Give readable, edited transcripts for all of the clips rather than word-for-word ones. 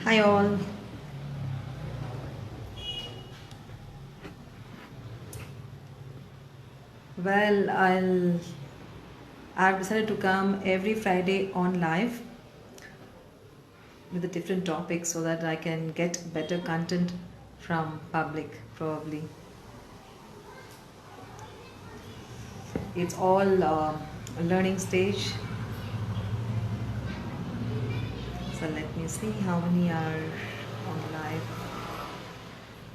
Hi all. Well, I've decided to come every Friday on live with a different topic so that I can get better content from public probably. It's all a learning stage. So let me see how many are on live.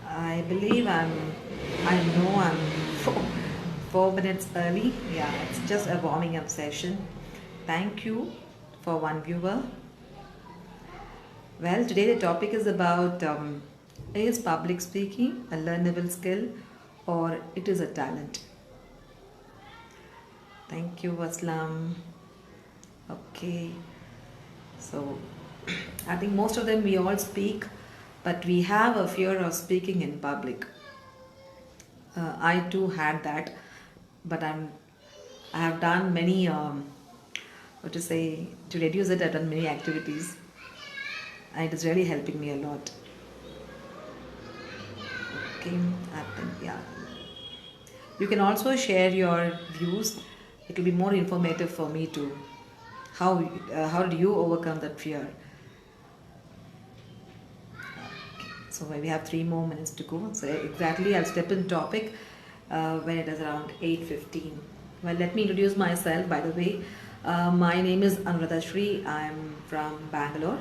I believe I know I'm 4 minutes early. Yeah, it's just a warming up session. Thank you for one viewer. Well, today the topic is about is public speaking a learnable skill or it is a talent? Thank you, Aslam. Okay, so I think most of them we all speak, but we have a fear of speaking in public. I too had that, but I have done many what to say to reduce it. I've done many activities, and it is really helping me a lot. Okay, I think yeah. You can also share your views. It will be more informative for me to how did you overcome that fear? So we have 3 more minutes to go. So exactly, I'll step in topic when it is around 8:15. Well, let me introduce myself. By the way, my name is Anuradha Shri. I'm from Bangalore.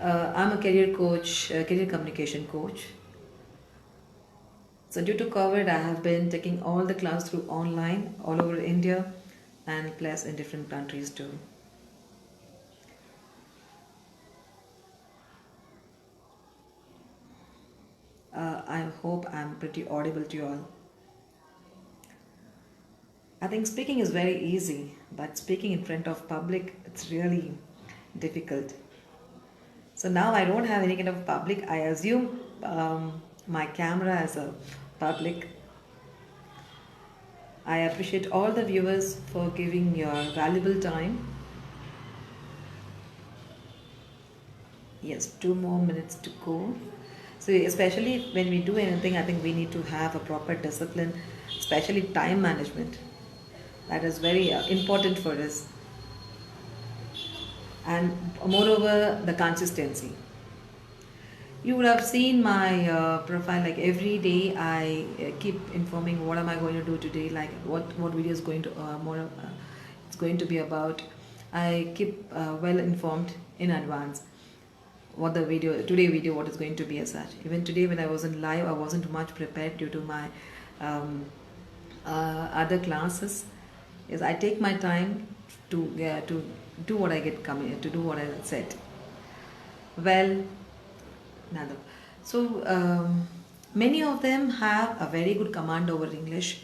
I'm a career coach, career communication coach. So due to COVID, I have been taking all the class through online all over India and plus in different countries too. I hope I'm pretty audible to you all. I think speaking is very easy, but speaking in front of public, it's really difficult. So now I don't have any kind of public. I assume my camera as a public. I appreciate all the viewers for giving your valuable time. Yes, 2 more minutes to go. So especially when we do anything, I think we need to have a proper discipline, especially time management. That is very important for us. And moreover, the consistency. You would have seen my profile, like every day I keep informing what am I going to do today, like what video is going to it's going to be about. I keep well informed in advance what the video what is going to be as such. Even today when I was in live, I wasn't much prepared due to my um, other classes. Yes, I take my time to do what I get coming to do what I said. Well, Nada. So many of them have a very good command over English,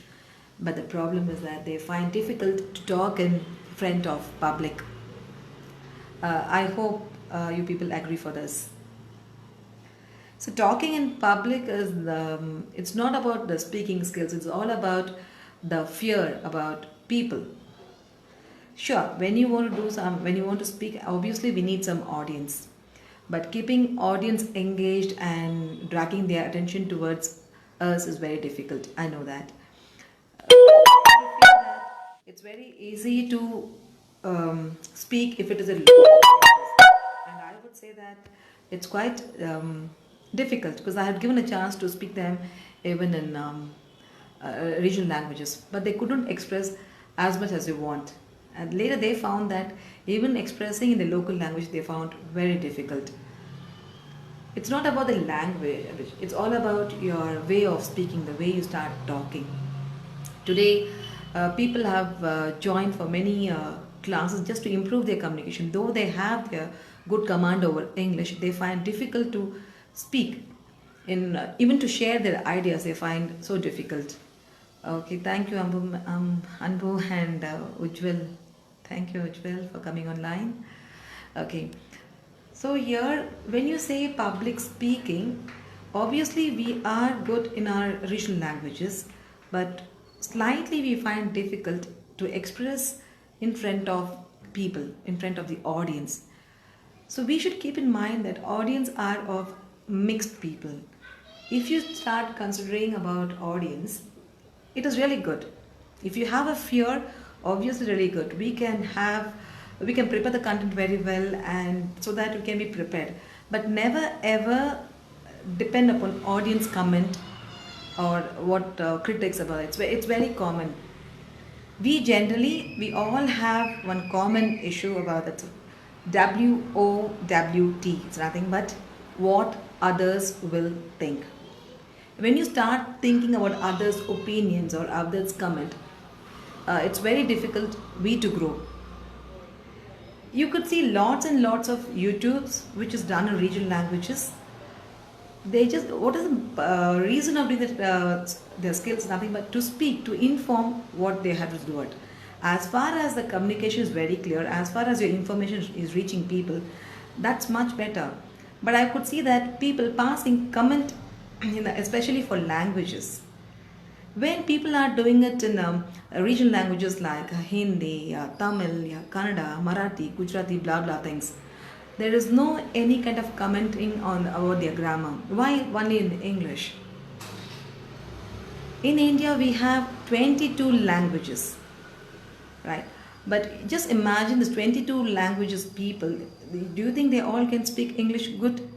but the problem is that they find difficult to talk in front of public. I hope you people agree for this. So talking in public is it's not about the speaking skills. It's all about the fear about people. Sure, when you want to do when you want to speak, obviously we need some audience. But keeping audience engaged and dragging their attention towards us is very difficult. I know that. I feel that it's very easy to speak if it is a local language. And I would say that it's quite difficult because I had given a chance to speak them even in regional languages, but they couldn't express as much as they want. And later they found that even expressing in the local language they found very difficult. It's not about the language, it's all about your way of speaking, the way you start talking. Today, people have joined for many classes just to improve their communication. Though they have their good command over English, they find difficult to speak. In even to share their ideas, they find so difficult. Okay, thank you, Anbu and Ujjwal. Thank you, Ujjwal, for coming online. Okay, so here, when you say public speaking, obviously we are good in our regional languages, but slightly we find difficult to express in front of people, in front of the audience. So we should keep in mind that audience are of mixed people. If you start considering about audience, it is really good. If you have a fear, obviously really good. We can prepare the content very well, and so that we can be prepared. But never ever depend upon audience comment or what critics about it. It's very common. We all have one common issue about it. WOWT. It's nothing but what others will think. When you start thinking about others' opinions or others' comment, it's very difficult we to grow. You could see lots and lots of YouTubes which is done in regional languages. They just, what is the reason of doing their skills? Nothing but to speak, to inform what they have to do it. As far as the communication is very clear, as far as your information is reaching people, that's much better. But I could see that people passing comment, especially for languages. When people are doing it in regional languages like Hindi, Tamil, Kannada, Marathi, Gujarati, blah blah things, there is no any kind of commenting on about their grammar. Why only in English? In India we have 22 languages, right? But just imagine this 22 languages people. Do you think they all can speak English good?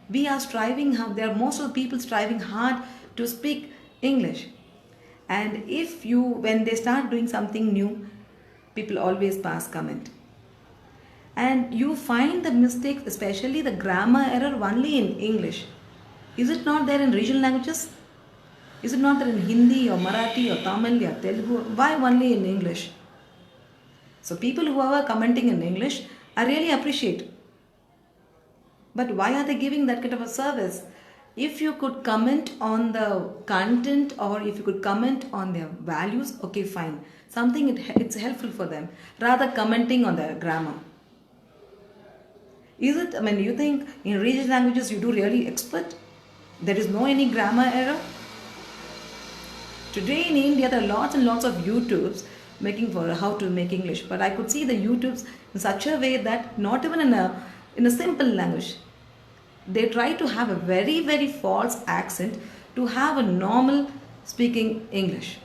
We are striving hard. There are most of the people striving hard to speak English. And if you, when they start doing something new, people always pass comment. And you find the mistakes, especially the grammar error, only in English. Is it not there in regional languages? Is it not there in Hindi or Marathi or Tamil or Telugu? Why only in English? So people who are commenting in English, I really appreciate. But why are they giving that kind of a service? If you could comment on the content or if you could comment on their values, okay, fine. Something it's helpful for them. Rather commenting on their grammar. Is it, I mean, you think in regional languages you do really expert? There is no any grammar error? Today in India there are lots and lots of YouTubes making for how to make English. But I could see the YouTubes in such a way that not even in a simple language, they try to have a very, very false accent to have a normal speaking English.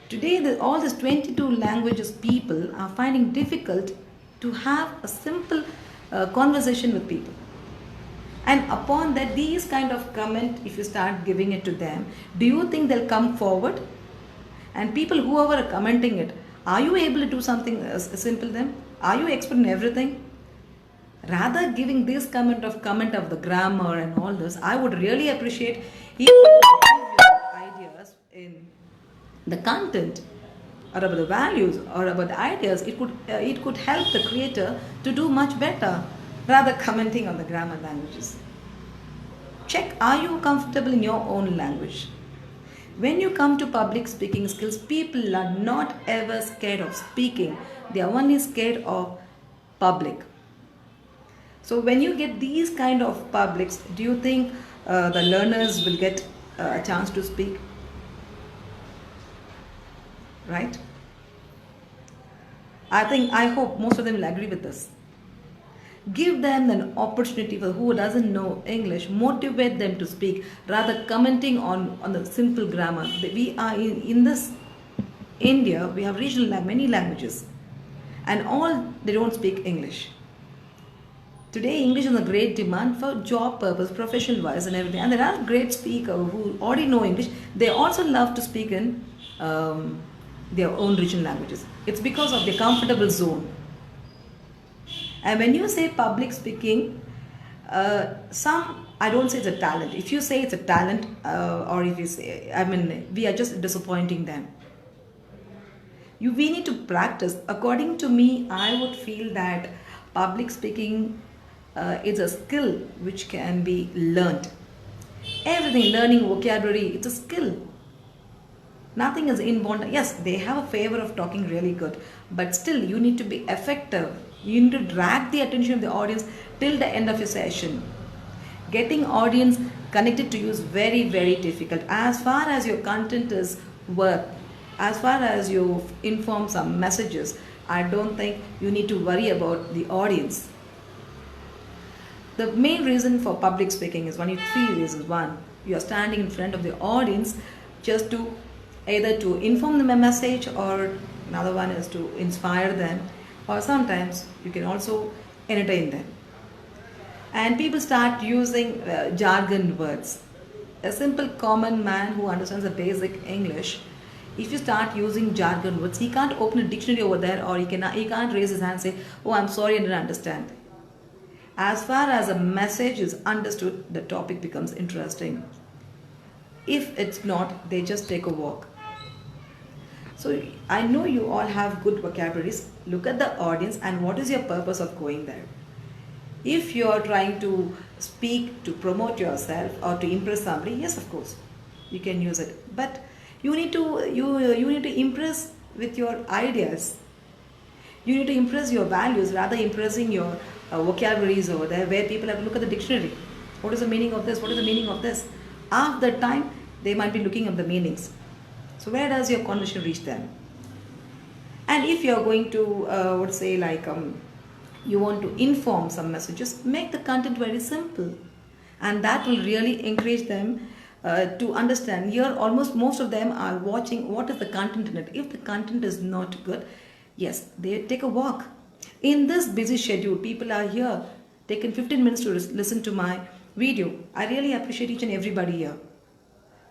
Today, all these 22 languages people are finding difficult to have a simple conversation with people. And upon that, these kind of comment, if you start giving it to them, do you think they'll come forward? And people whoever are commenting it, are you able to do something simple then? Are you expert in everything? Rather giving this comment of the grammar and all this, I would really appreciate if you give your ideas in the content or about the values or about the ideas. It could help the creator to do much better rather commenting on the grammar languages. Check, are you comfortable in your own language? When you come to public speaking skills, people are not ever scared of speaking. They are only scared of public. So when you get these kind of publics, do you think the learners will get a chance to speak? Right? I hope most of them will agree with this. Give them an opportunity for who doesn't know English, motivate them to speak, rather commenting on the simple grammar. We are in this India, we have many languages, and all they don't speak English. Today, English is a great demand for job purpose, professional wise and everything. And there are great speakers who already know English. They also love to speak in their own regional languages. It's because of their comfortable zone. And when you say public speaking, I don't say it's a talent. If you say it's a talent, or if you say, we are just disappointing them. We need to practice. According to me, I would feel that public speaking is a skill which can be learned. Everything, learning vocabulary, it's a skill. Nothing is inborn. Yes, they have a favor of talking really good, but still you need to be effective. You need to drag the attention of the audience till the end of your session. Getting audience connected to you is very, very difficult. As far as your content is worth, as far as you inform some messages, I don't think you need to worry about the audience. The main reason for public speaking is only three reasons. One, you are standing in front of the audience just to either to inform them a message, or another one is to inspire them, or sometimes you can also entertain them. And people start using jargon words. A simple common man who understands the basic English, if you start using jargon words, he can't open a dictionary over there, or he can't raise his hand and say, "Oh, I'm sorry, I didn't understand." As far as a message is understood, the topic becomes interesting. If it's not, they just take a walk. So I know you all have good vocabularies. Look at the audience and what is your purpose of going there. If you are trying to speak to promote yourself or to impress somebody, yes, of course, you can use it. But you need to impress with your ideas. You need to impress your values rather impressing your vocabularies over there, where people have to look at the dictionary. What is the meaning of this? What is the meaning of this? Half the time they might be looking up the meanings. So where does your conversation reach them? And if you are going to you want to inform some messages, make the content very simple, and that will really encourage them to understand. Here almost most of them are watching what is the content in it. If the content is not good, yes, they take a walk. In this busy schedule, people are here taking 15 minutes to listen to my video. I really appreciate each and everybody here,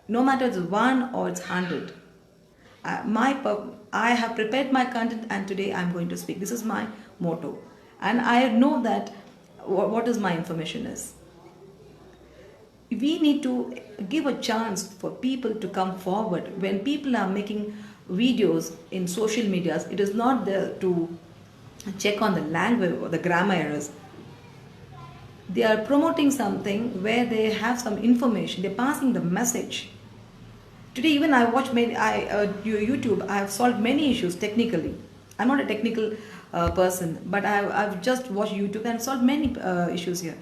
no matter it's one or it's 100. I have prepared my content, and today I'm going to speak. This is my motto, and I know that what is my information is. We need to give a chance for people to come forward. When people are making videos in social medias, it is not there to check on the language or the grammar errors. They are promoting something where they have some information. They're passing the message. Today, even I watch YouTube. I have solved many issues technically. I'm not a technical person, but I've just watched YouTube and solved many issues here.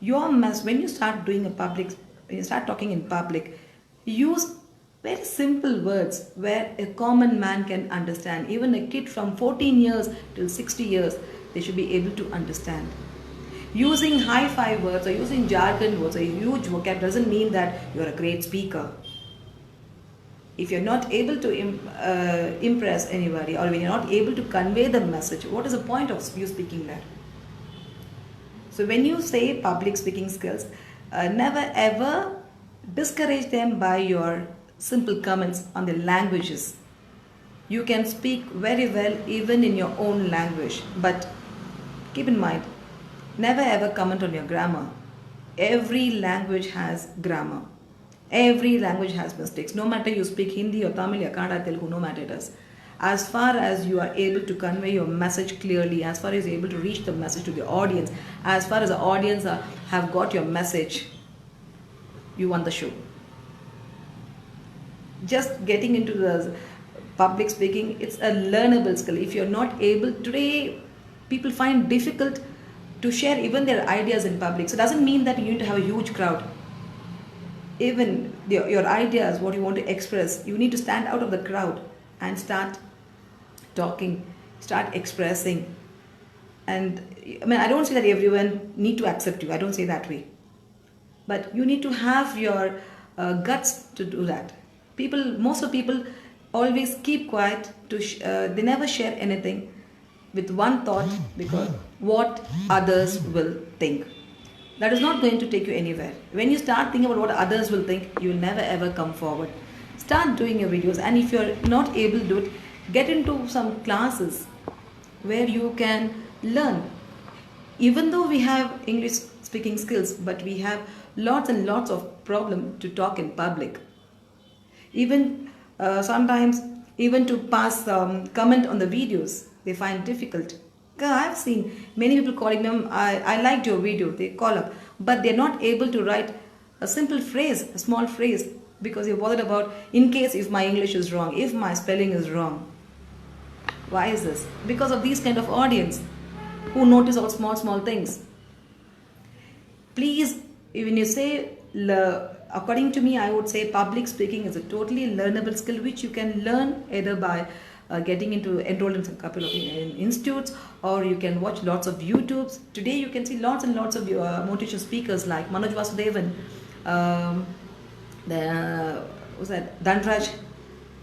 When you start doing when you start talking in public, use very simple words where a common man can understand. Even a kid from 14 years till 60 years, they should be able to understand. Using hi-fi words or using jargon words or huge vocab doesn't mean that you're a great speaker. If you're not able to impress anybody, or when you're not able to convey the message, what is the point of you speaking there? So when you say public speaking skills, never ever discourage them by your simple comments on the languages. You can speak very well even in your own language, but keep in mind, never ever comment on your grammar. Every language has grammar. Every language has mistakes. No matter you speak Hindi or Tamil or Kannada, Telugu, no matter it is. As far as you are able to convey your message clearly, as far as you're able to reach the message to the audience, as far as the audience have got your message, you won the show. Just getting into the public speaking, it's a learnable skill. If you're not able, today people find difficult to share even their ideas in public. So it doesn't mean that you need to have a huge crowd. Even your ideas, what you want to express, you need to stand out of the crowd and start talking, start expressing. And I don't say that everyone need to accept you. I don't say that way. But you need to have your guts to do that. Most of people always keep quiet. They never share anything with one thought, because what others will think. That is not going to take you anywhere. When you start thinking about what others will think, you will never ever come forward. Start doing your videos, and if you're not able to do it, get into some classes where you can learn. Even though we have English speaking skills, but we have lots and lots of problem to talk in public. Even sometimes, even to pass comment on the videos, they find difficult. I've seen many people calling them, I liked your video, they call up, but they're not able to write a simple phrase, a small phrase, because they're bothered about, in case if my English is wrong, if my spelling is wrong. Why is this? Because of these kind of audience who notice all small things. Please, when you say, according to me, I would say public speaking is a totally learnable skill which you can learn either by getting into enrolled in a couple of institutes, or you can watch lots of YouTubes. Today you can see lots and lots of motivational speakers like Manoj Vasudevan, um, who's that, Dhanraj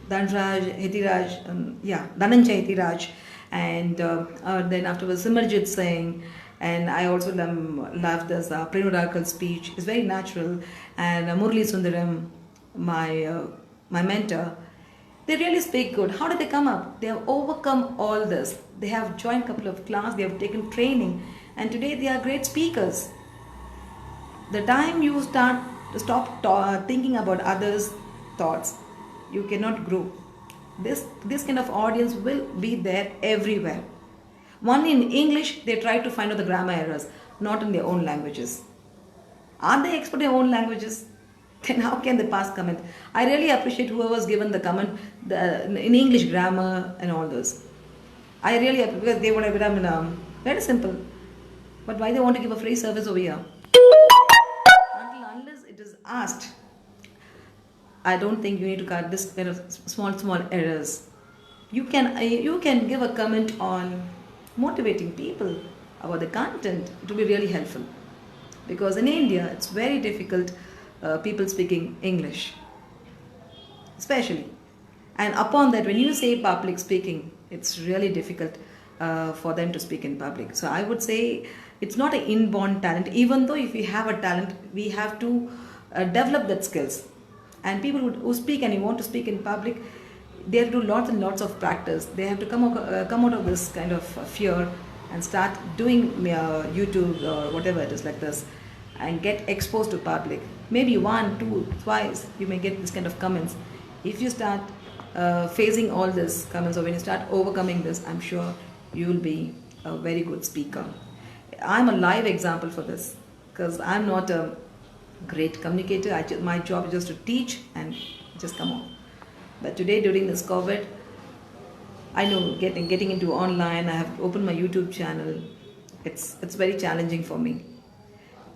Hitiraj, Dhananjay Hitiraj, and then afterwards Simarjit Singh. And I also love this Prenorakal speech. It's very natural. And Murli Sundaram, my mentor, they really speak good. How did they come up? They have overcome all this. They have joined a couple of classes, they have taken training, and today they are great speakers. The time you stop thinking about others' thoughts, you cannot grow. This kind of audience will be there everywhere. One in English, they try to find out the grammar errors, not in their own languages. Are they expert in their own languages? Then how can they pass comment? I really appreciate whoever's given the comment in English grammar and all this. I really, because they would have been very simple. But why they want to give a free service over here? Unless it is asked, I don't think you need to cut this kind of small errors. You can give a comment on motivating people about the content. It will be really helpful, because in India it's very difficult people speaking English, especially. And upon that, when you say public speaking, it's really difficult for them to speak in public. So I would say it's not an inborn talent, even though if we have a talent, we have to develop that skills. And people who speak and who want to speak in public, they have to do lots and lots of practice. They have to come out of this kind of fear and start doing YouTube or whatever it is like this, and get exposed to public. Maybe 1, 2, twice you may get this kind of comments. If you start facing all these comments, or when you start overcoming this, I'm sure you will be a very good speaker. I'm a live example for this, because I'm not a great communicator. My job is just to teach and just come on. But today, during this COVID, I know getting into online, I have opened my YouTube channel. It's very challenging for me.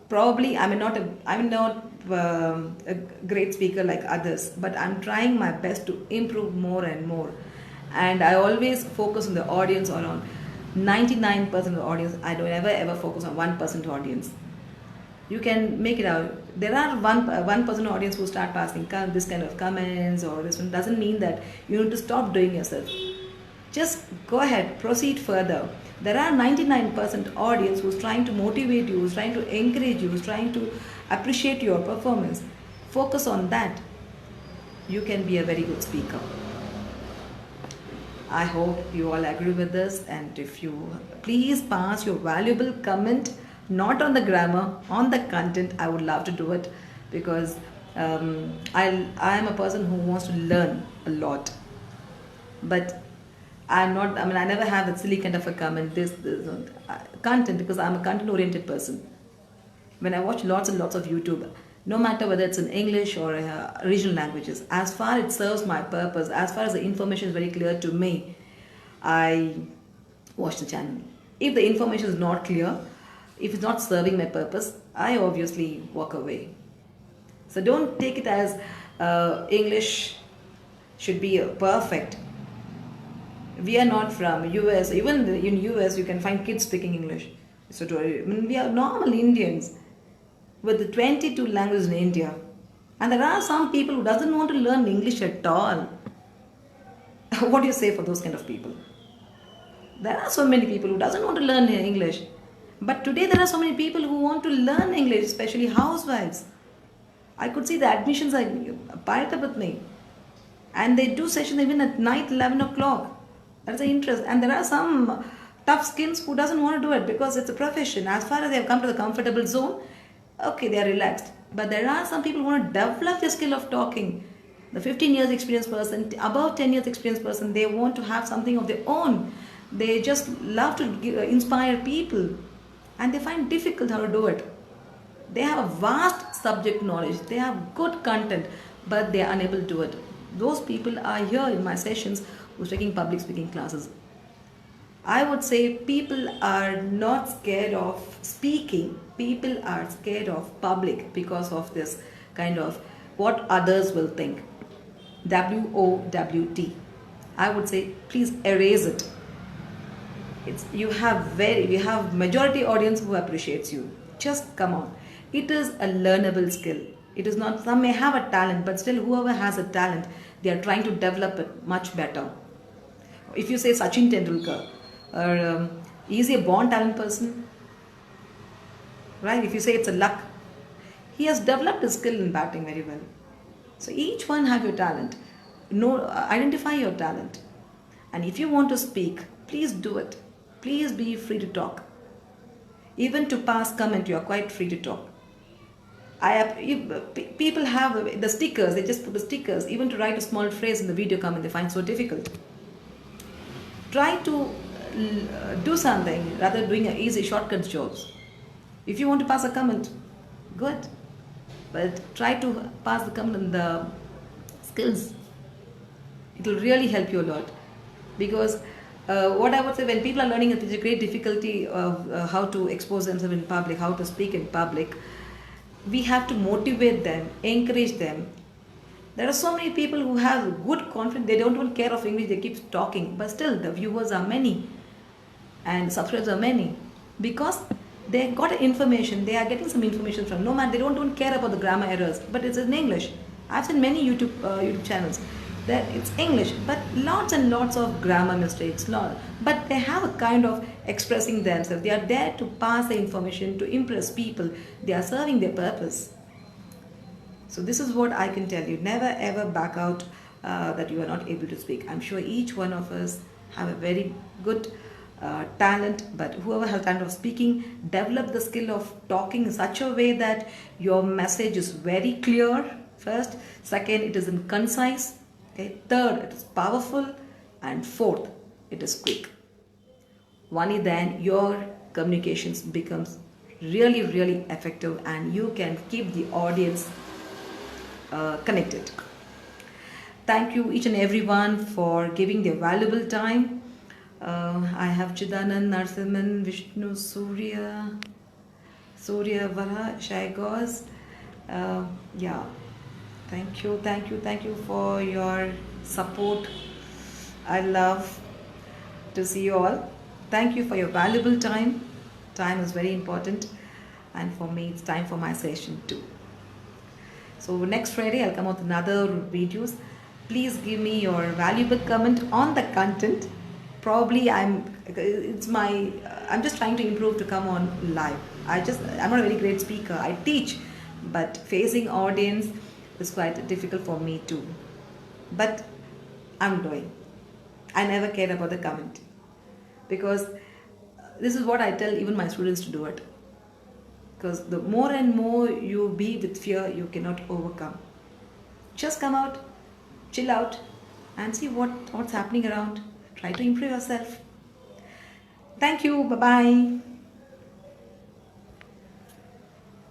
Probably I'm not a great speaker like others, but I'm trying my best to improve more and more. And I always focus on the audience, or on 99% of the audience. I don't ever focus on 1% audience. You can make it out. There are 1% audience who start passing this kind of comments, or this one. Doesn't mean that you need to stop doing yourself. Just go ahead, proceed further. There are 99% audience who's trying to motivate you, who's trying to encourage you, who's trying to appreciate your performance. Focus on that. You can be a very good speaker. I hope you all agree with this, and if you please pass your valuable comment, not on the grammar, on the content. I would love to do it, because I am a person who wants to learn a lot, but I never have that silly kind of a comment, this content, because I'm a content oriented person. When I watch lots and lots of YouTube, no matter whether it's in English or regional languages, as far it serves my purpose, as far as the information is very clear to me, I watch the channel. If the information is not clear, if it's not serving my purpose, I obviously walk away. So don't take it as English should be perfect. We are not from US. Even in US, you can find kids speaking English. So we are normal Indians with the 22 languages in India. And there are some people who doesn't want to learn English at all. What do you say for those kind of people? There are so many people who doesn't want to learn English. But today there are so many people who want to learn English, especially housewives. I could see the admissions are piled up with me. And they do sessions even at night, 11 o'clock. That's the interest. And there are some tough skins who doesn't want to do it because it's a profession. As far as they have come to the comfortable zone, okay, they are relaxed. But there are some people who want to develop the skill of talking. The 15 years experienced person, above 10 years experienced person, they want to have something of their own. They just love to inspire people. And they find difficult how to do it. They have a vast subject knowledge. They have good content, but they are unable to do it. Those people are here in my sessions who's taking public speaking classes. I would say people are not scared of speaking. People are scared of public because of this kind of what others will think. WOWT. I would say please erase it. You have majority audience who appreciates you. Just come on. It is a learnable skill. It is not, some may have a talent, but still whoever has a talent, they are trying to develop it much better. If you say Sachin Tendulkar, or is he a born talent person, right? If you say it's a luck, he has developed his skill in batting very well. So each one have your talent. Identify your talent, and if you want to speak, please do it. Please be free to talk. Even to pass comment, you are quite free to talk. People have the stickers. They just put the stickers. Even to write a small phrase in the video comment, they find so difficult. Try to do something rather than doing easy shortcut jobs. If you want to pass a comment, good, but try to pass the comment in the skills. It will really help you a lot, because what I would say, when people are learning it, there's a great difficulty of how to expose themselves in public, how to speak in public. We have to motivate them, encourage them. There are so many people who have good confidence, they don't even care of English, they keep talking, but still the viewers are many and subscribers are many, because they got information, they are getting some information from, no man, they don't even care about the grammar errors, but it's in English. I've seen many YouTube channels that it's English, but lots and lots of grammar mistakes, but they have a kind of expressing themselves. They are there to pass the information, to impress people. They are serving their purpose. So this is what I can tell you. Never ever back out that you are not able to speak. I'm sure each one of us have a very good talent, but whoever has talent of speaking, develop the skill of talking in such a way that your message is very clear. First, second, it is in concise. Okay. Third, it is powerful, and fourth, it is quick. Only then your communications becomes really, really effective, and you can keep the audience connected. Thank you each and everyone for giving their valuable time. I have Chidanand, Narsimhan, Vishnu, Surya Vara, Shaigos. Yeah. Thank you for your support. I love to see you all. Thank you for your valuable time. Time is very important, and for me it's time for my session too. So next Friday I'll come out with another videos. Please give me your valuable comment on the content. Probably I'm just trying to improve to come on live. I'm not a very great speaker. I teach, but facing audience is quite difficult for me too. But I'm doing. I never cared about the comment, because this is what I tell even my students to do it. Because the more and more you be with fear, you cannot overcome. Just come out, chill out, and see what's happening around. Try to improve yourself. Thank you. Bye-bye.